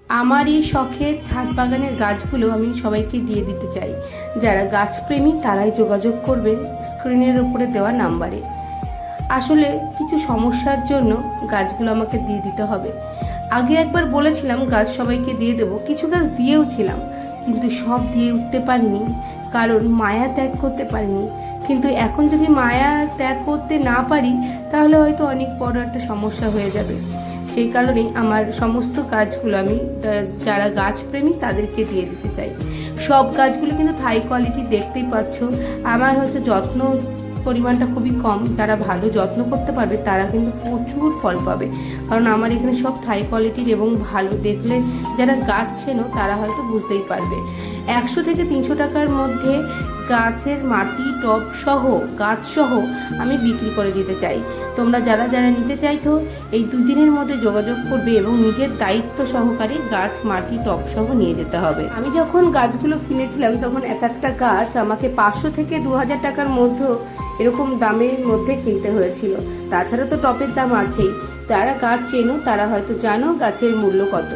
আমার এই শখের ছাদ বাগানের গাছগুলো আমি সবাইকে দিয়ে দিতে চাই। যারা গাছপ্রেমী তারাই যোগাযোগ করবে স্ক্রিনের উপরে দেওয়া নাম্বারে। আসলে কিছু সমস্যার জন্য গাছগুলো আমাকে দিয়ে দিতে হবে। আগে একবার বলেছিলাম গাছ সবাইকে দিয়ে দেবো, কিছু গাছ দিয়েও ছিলাম, কিন্তু সব দিয়ে উঠতে পারিনি, কারণ মায়া ত্যাগ করতে পারিনি। কিন্তু এখন যদি মায়া ত্যাগ করতে না পারি তাহলে হয়তো অনেক বড় একটা সমস্যা হয়ে যাবে। সেই কারণেই আমার সমস্ত গাছগুলো আমি যারা গাছপ্রেমী তাদেরকে দিয়ে দিতে চাই। সব গাছগুলো কিন্তু হাই কোয়ালিটি, দেখতেই পাচ্ছ। আমার হয়তো যত্ন পরিমাণটা খুবই কম, যারা ভালো যত্ন করতে পারবে তারা কিন্তু প্রচুর ফল পাবে, কারণ আমার এখানে সব হাই কোয়ালিটির এবং ভালো। দেখলে যারা গাছ চেনো তারা হয়তো বুঝতেই পারবে। 100 থেকে 300 টাকার মধ্যে গাছের মাটি টব সহ গাছ সহ আমি বিক্রি করে দিতে চাই। তোমরা যারা যারা নিতে চাইছো এই 2 দিনের মধ্যে যোগাযোগ করবে এবং নিজের দায়িত্ব সহকারে গাছ মাটি টব সহ নিয়ে যেতে হবে। আমি যখন গাছগুলো কিনেছিলাম তখন এক একটা গাছ আমাকে 500 থেকে 2000 টাকার মধ্যে এরকম দামের মধ্যে কিনতে হয়েছিল। তাছাড়া তো টপের দাম আছেই। যারা গাছ চেনো তারা হয়তো জানো গাছের মূল্য কত।